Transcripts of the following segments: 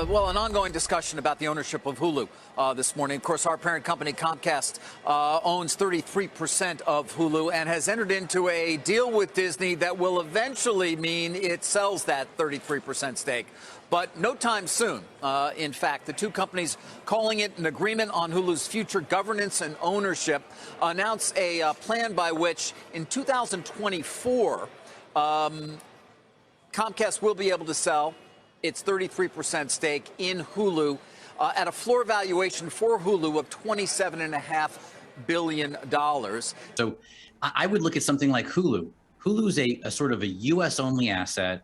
Well, an ongoing discussion about the ownership of Hulu this morning. Of course, our parent company, Comcast, owns 33% of Hulu and has entered into a deal with Disney that will eventually mean it sells that 33% stake. But no time soon. In fact, the two companies calling it an agreement on Hulu's future governance and ownership announced a plan by which in 2024, Comcast will be able to sell its 33% stake in Hulu at a floor valuation for Hulu of $27.5 billion. So I would look at something like Hulu. Hulu is a sort of a U.S.-only asset.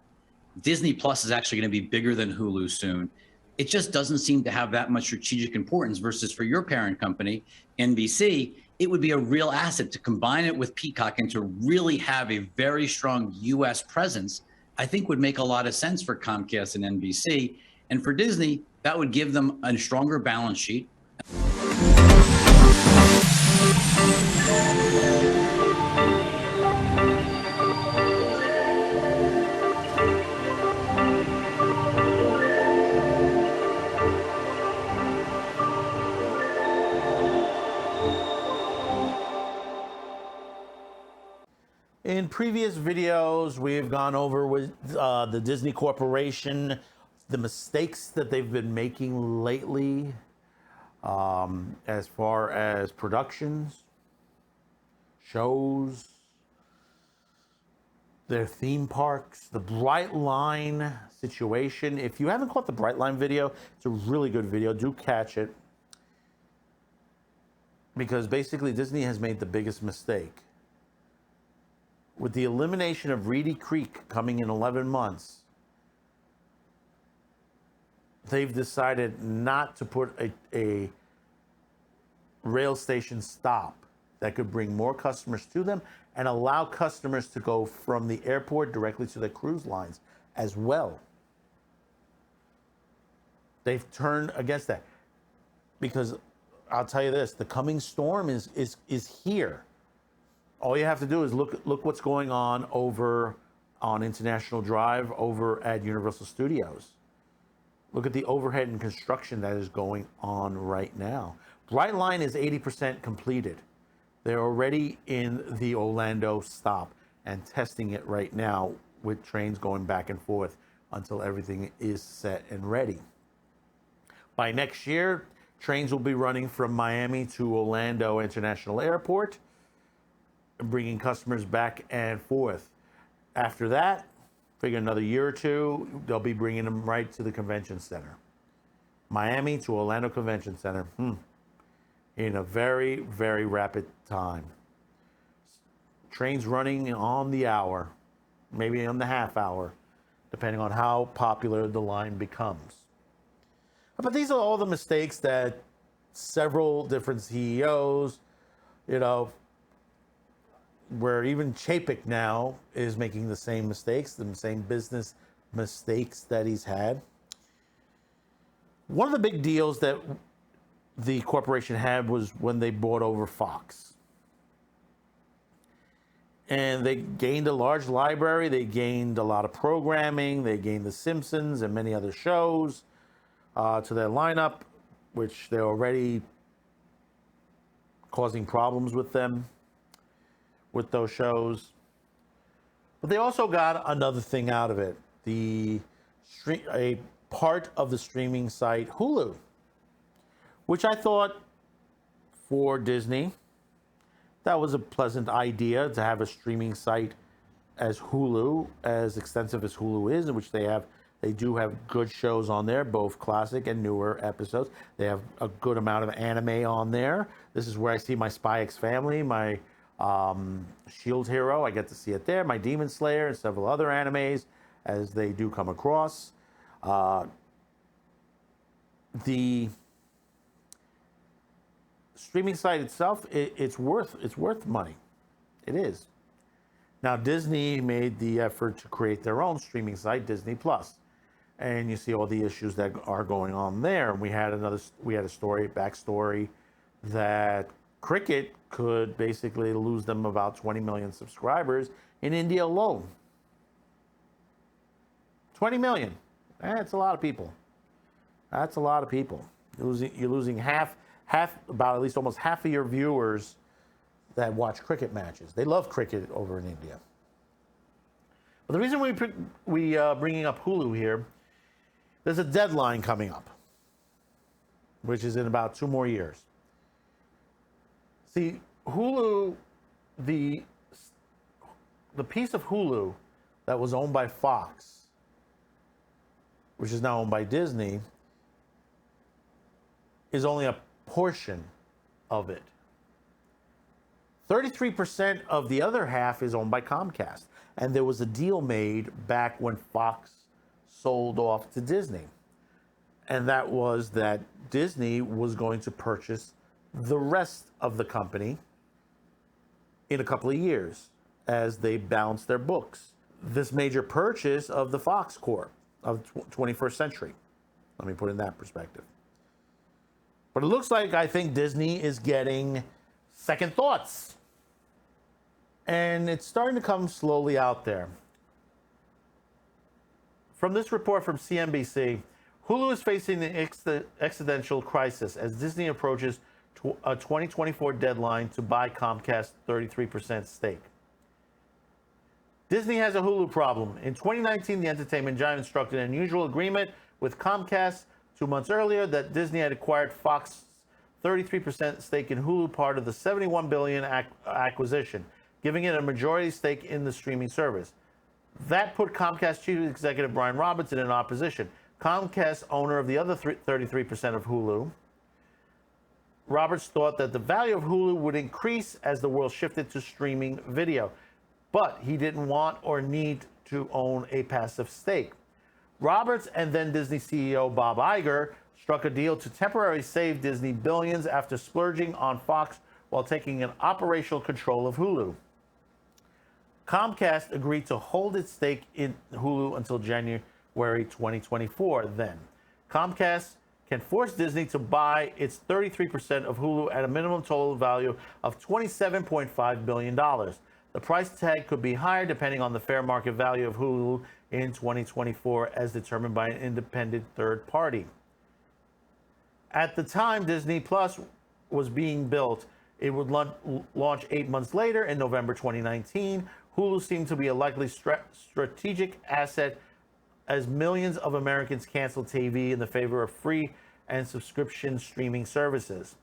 Disney Plus is actually going to be bigger than Hulu soon. It just doesn't seem to have that much strategic importance versus for your parent company, NBC, it would be a real asset to combine it with Peacock and to really have a very strong U.S. presence. I think would make a lot of sense for Comcast and NBC. And for Disney, that would give them a stronger balance sheet. In previous videos, we've gone over with the Disney Corporation, the mistakes that they've been making lately as far as productions, shows, their theme parks, the Bright Line situation. If you haven't caught the Bright Line video, it's a really good video. Do catch it. Because basically Disney has made the biggest mistake. With the elimination of Reedy Creek coming in 11 months, they've decided not to put a rail station stop that could bring more customers to them and allow customers to go from the airport directly to the cruise lines as well. They've turned against that because I'll tell you this, the coming storm is here. All you have to do is look what's going on over on International Drive over at Universal Studios. Look at the overhead and construction that is going on right now. Bright Line is 80% completed. They're already in the Orlando stop and testing it right now with trains going back and forth until everything is set and ready. By next year, trains will be running from Miami to Orlando International Airport, bringing customers back and forth. After that, figure another year or two, they'll be bringing them right to the convention center. Miami to Orlando Convention Center, in a very, very rapid time. Trains running on the hour, maybe on the half hour, depending on how popular the line becomes. But these are all the mistakes that several different CEOs, where even Chapek now is making the same mistakes, the same business mistakes that he's had. One of the big deals that the corporation had was when they bought over Fox. And they gained a large library, they gained a lot of programming, they gained The Simpsons and many other shows to their lineup, which they're already causing problems with them, with those shows. But they also got another thing out of it, a part of the streaming site Hulu, which I thought for Disney, that was a pleasant idea to have a streaming site as Hulu, as extensive as Hulu is, in which they do have good shows on there, both classic and newer episodes. They have a good amount of anime on there. This is where I see my Spy X Family, my Shield Hero, I get to see it there, my Demon Slayer, and several other animes as they do come across. The streaming site itself, it's worth money. It is. Now Disney made the effort to create their own streaming site, Disney Plus, and you see all the issues that are going on there. We had a backstory that Cricket could basically lose them about 20 million subscribers in India alone. 20 million. That's a lot of people. That's a lot of people. You're losing about at least almost half of your viewers that watch cricket matches. They love cricket over in India. But the reason we bringing up Hulu here, there's a deadline coming up, which is in about 2 more years. See, Hulu, the piece of Hulu that was owned by Fox, which is now owned by Disney, is only a portion of it. 33% of the other half is owned by Comcast. And there was a deal made back when Fox sold off to Disney. And that was that Disney was going to purchase the rest of the company in a couple of years as they balance their books. This major purchase of the Fox Corp of 21st century. Let me put it in that perspective. But it looks like I think Disney is getting second thoughts. And it's starting to come slowly out there. From this report from CNBC, Hulu is facing an existential crisis as Disney approaches a 2024 deadline to buy Comcast's 33% stake. Disney has a Hulu problem. In 2019, the entertainment giant struck an unusual agreement with Comcast 2 months earlier that Disney had acquired Fox's 33% stake in Hulu, part of the $71 billion acquisition, giving it a majority stake in the streaming service. That put Comcast chief executive Brian Robertson in opposition. Comcast, owner of the other 33% of Hulu, Roberts thought that the value of Hulu would increase as the world shifted to streaming video, but he didn't want or need to own a passive stake. Roberts and then Disney CEO Bob Iger struck a deal to temporarily save Disney billions after splurging on Fox while taking an operational control of Hulu. Comcast agreed to hold its stake in Hulu until January 2024 then. Comcast can force Disney to buy its 33% of Hulu at a minimum total value of $27.5 billion. The price tag could be higher depending on the fair market value of Hulu in 2024 as determined by an independent third party. At the time Disney Plus was being built, it would launch 8 months later in November 2019. Hulu seemed to be a likely strategic asset as millions of Americans canceled TV in the favor of free and subscription streaming services.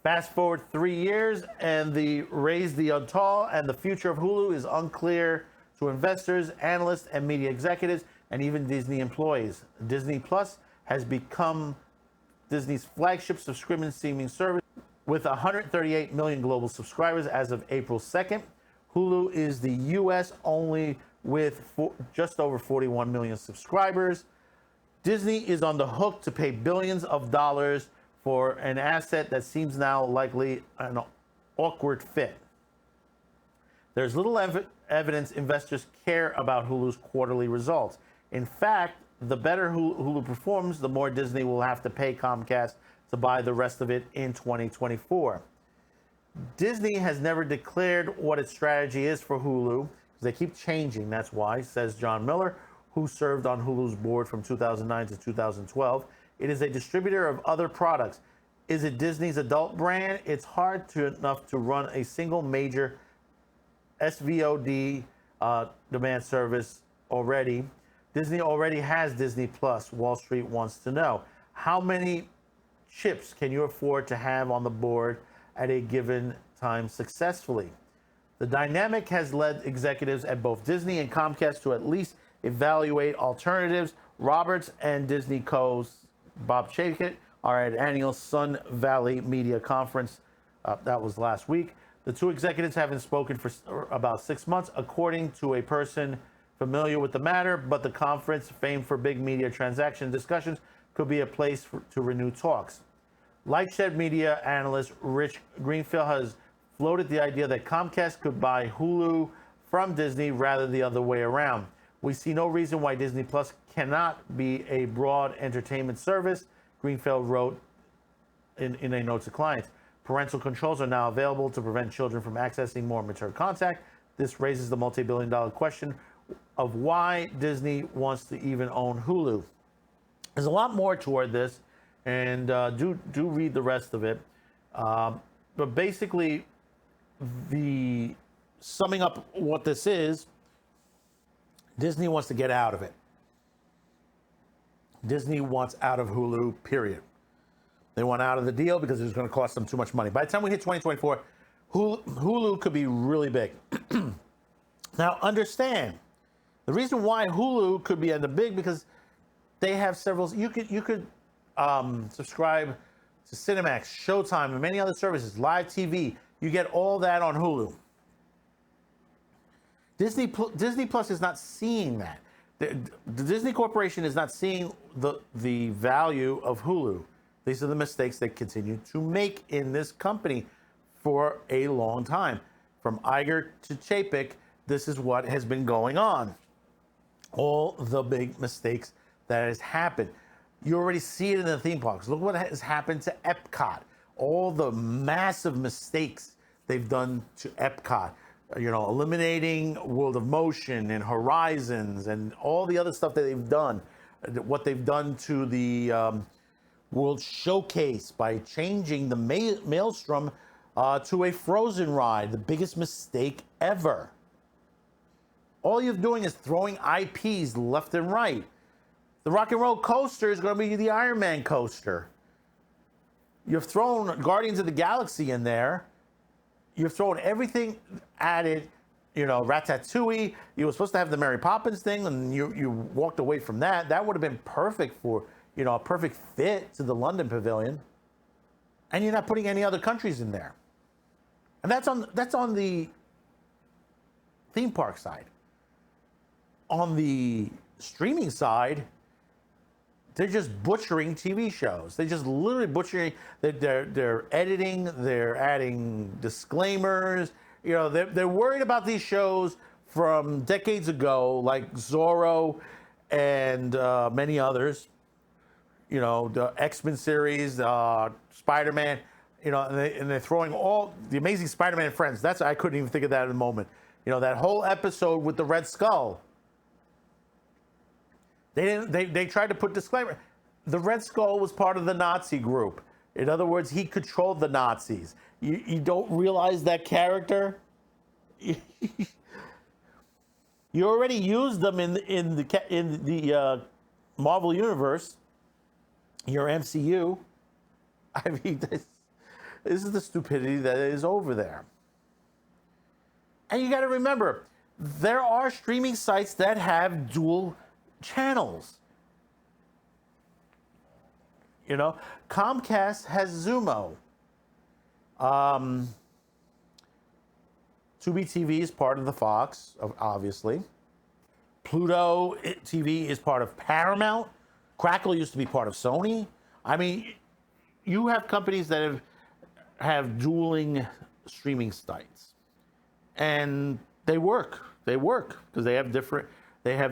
Fast forward 3 years and the raise the untall, and the future of Hulu is unclear to investors, analysts, and media executives, and even Disney employees. Disney Plus has become Disney's flagship subscription streaming service with 138 million global subscribers as of April 2nd. Hulu is the U.S. only with just over 41 million subscribers. Disney is on the hook to pay billions of dollars for an asset that seems now likely an awkward fit. There's little evidence investors care about Hulu's quarterly results. In fact, the better Hulu performs, the more Disney will have to pay Comcast to buy the rest of it in 2024. Disney has never declared what its strategy is for Hulu. They keep changing, that's why, says John Miller, who served on Hulu's board from 2009 to 2012. It is a distributor of other products. Is it Disney's adult brand? It's hard enough to run a single major SVOD demand service already. Disney already has Disney Plus. Wall Street wants to know, how many chips can you afford to have on the board at a given time successfully? The dynamic has led executives at both Disney and Comcast to at least evaluate alternatives. Roberts and Disney co-host Bob Chapek are at annual Sun Valley Media Conference. That was last week. The two executives haven't spoken for about 6 months, according to a person familiar with the matter, but the conference, famed for big media transaction discussions, could be a place to renew talks. Lightshed media analyst Rich Greenfield has floated the idea that Comcast could buy Hulu from Disney rather the other way around. We see no reason why Disney Plus cannot be a broad entertainment service, Greenfield wrote in a note to clients. Parental controls are now available to prevent children from accessing more mature content. This raises the multi-billion-dollar question of why Disney wants to even own Hulu. There's a lot more toward this. and do read the rest of it. But basically, the summing up what this is, Disney wants to get out of it. Disney wants out of Hulu, period. They want out of the deal because it's going to cost them too much money. By the time we hit 2024, Hulu could be really big. Now, understand, the reason why Hulu could be big because they have several. You could subscribe to Cinemax, Showtime, and many other services, live TV. You get all that on Hulu. Disney Plus is not seeing that. The Disney Corporation is not seeing the value of Hulu. These are the mistakes they continue to make in this company for a long time. From Iger to Chapek, this is what has been going on. All the big mistakes that has happened. You already see it in the theme parks. Look what has happened to Epcot. All the massive mistakes they've done to Epcot. You know, eliminating World of Motion and Horizons and all the other stuff that they've done. What they've done to the World Showcase by changing the Maelstrom to a Frozen ride. The biggest mistake ever. All you're doing is throwing IPs left and right. The Rock and Roll Coaster is going to be the Iron Man coaster. You've thrown Guardians of the Galaxy in there. You've thrown everything added, you know, Ratatouille. You were supposed to have the Mary Poppins thing, and you walked away from that. That would have been perfect for, you know, a perfect fit to the London Pavilion. And you're not putting any other countries in there. And that's on the theme park side. On the streaming side, they're just butchering TV shows. They're just literally butchering. They're editing. They're adding disclaimers. You know, they're worried about these shows from decades ago, like Zorro and many others. You know, the X-Men series, Spider-Man. You know, and they're throwing all the Amazing Spider-Man and Friends. I couldn't even think of that in a moment. You know, that whole episode with the Red Skull. They tried to put disclaimer. The Red Skull was part of the Nazi group. In other words, he controlled the Nazis. You don't realize that character? You already used them in the Marvel Universe, your MCU. I mean, this is the stupidity that is over there. And you got to remember, there are streaming sites that have dual channels. You know, Comcast has Zumo. Tubi TV is part of the Fox, obviously. Pluto TV is part of Paramount. Crackle used to be part of Sony. I mean, you have companies that have dueling streaming sites, and they work. They work because they have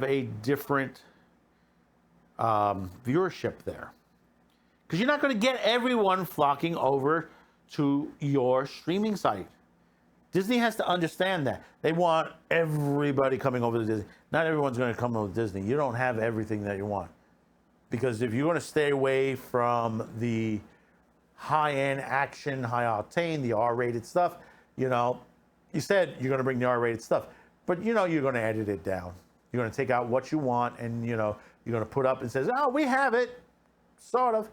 a different viewership there. Because you're not going to get everyone flocking over to your streaming site. Disney has to understand that. They want everybody coming over to Disney. Not everyone's going to come over to Disney. You don't have everything that you want. Because if you're going to stay away from the high-end action, high-octane, the R-rated stuff, you know, you said you're going to bring the R-rated stuff. But, you know, you're going to edit it down. You're going to take out what you want, and, you know, you're going to put up and says, oh, we have it, sort of.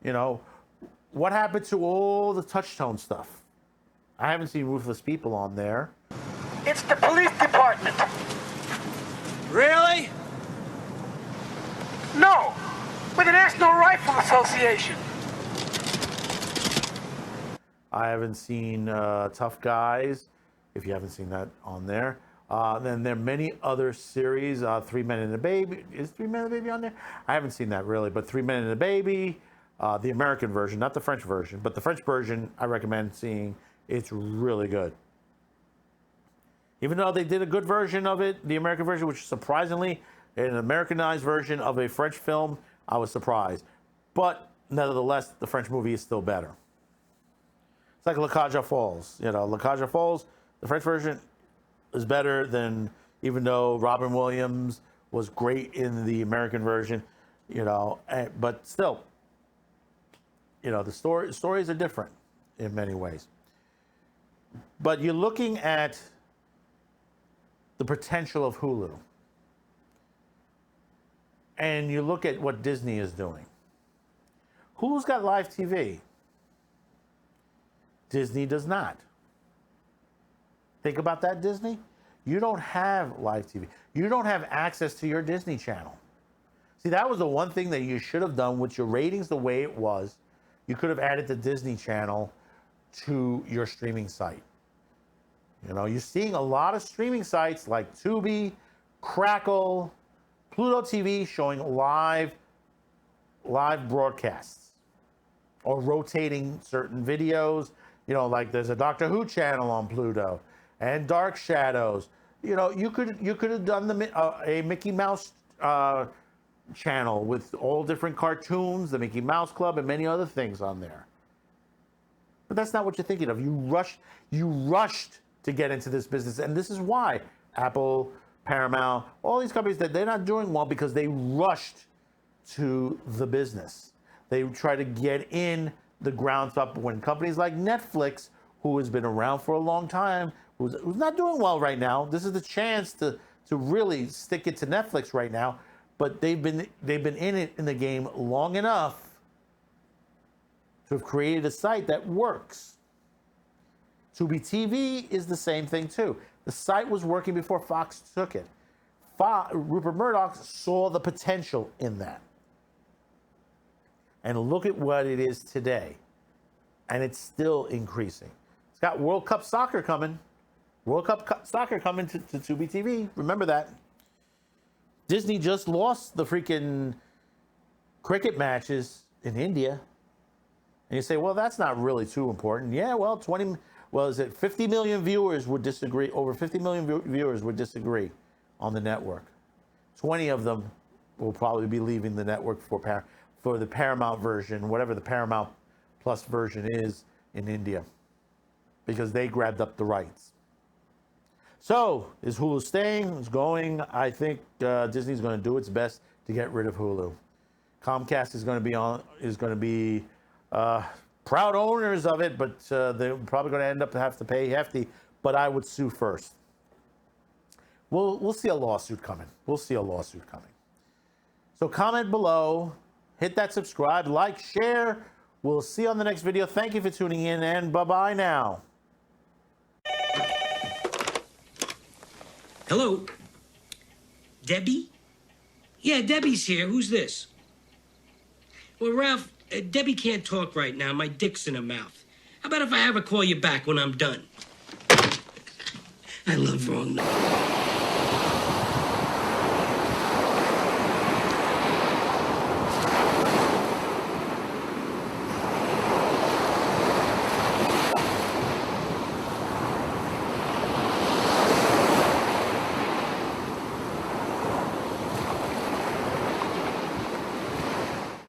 You know, what happened to all the touch-tone stuff? I haven't seen Ruthless People on there. It's the police department. Really? No, with the National Rifle Association. I haven't seen Tough Guys, if you haven't seen that on there. Then there are many other series. 3 Men and a Baby. Is 3 Men and a Baby on there? I haven't seen that really, but 3 Men and a Baby, the American version, not the French version, but the French version I recommend seeing. It's really good. Even though they did a good version of it, the American version, which is surprisingly an Americanized version of a French film, I was surprised. But nevertheless, the French movie is still better. It's like La Cage aux Folles. You know, La Cage aux Folles, the French version is better than, even though Robin Williams was great in the American version, you know, but still, the stories are different in many ways. But you're looking at the potential of Hulu. And you look at what Disney is doing. Hulu's got live TV. Disney does not. Think about that, Disney. You don't have live TV. You don't have access to your Disney Channel. See, that was the one thing that you should have done with your ratings the way it was. You could have added the Disney Channel to your streaming site. You're seeing a lot of streaming sites like Tubi, Crackle, Pluto TV showing live broadcasts or rotating certain videos. Like there's a Doctor Who channel on Pluto and Dark Shadows. You could have done a Mickey Mouse channel with all different cartoons, the Mickey Mouse Club, and many other things on there. But that's not what you're thinking of. You rushed to get into this business, and this is why Apple, Paramount, all these companies, that they're not doing well because they rushed to the business. They try to get in the grounds up when companies like Netflix, who has been around for a long time, who's not doing well right now. This is the chance to really stick it to Netflix right now. But they've been in the game long enough to have created a site that works. Tubi TV is the same thing too. The site was working before Fox took it. Rupert Murdoch saw the potential in that. And look at what it is today. And it's still increasing. It's got World Cup soccer coming. World Cup soccer coming to Tubi TV. Remember that. Disney just lost the freaking cricket matches in India. And you say, well, that's not really too important. Yeah, well, 50 million viewers would disagree. Over 50 million viewers would disagree on the network. 20 of them will probably be leaving the network for the Paramount version, whatever the Paramount Plus version is in India, because they grabbed up the rights. So, is Hulu staying? It's going. I think Disney's going to do its best to get rid of Hulu. Comcast is going to be proud owners of it, but they're probably going to end up have to pay hefty. But I would sue first. We'll see a lawsuit coming. So comment below, hit that subscribe, like, share. We'll see you on the next video. Thank you for tuning in, and bye-bye now. Hello? Debbie? Yeah, Debbie's here. Who's this? Well, Ralph, Debbie can't talk right now. My dick's in her mouth. How about if I have her call you back when I'm done? I love wrong numbers.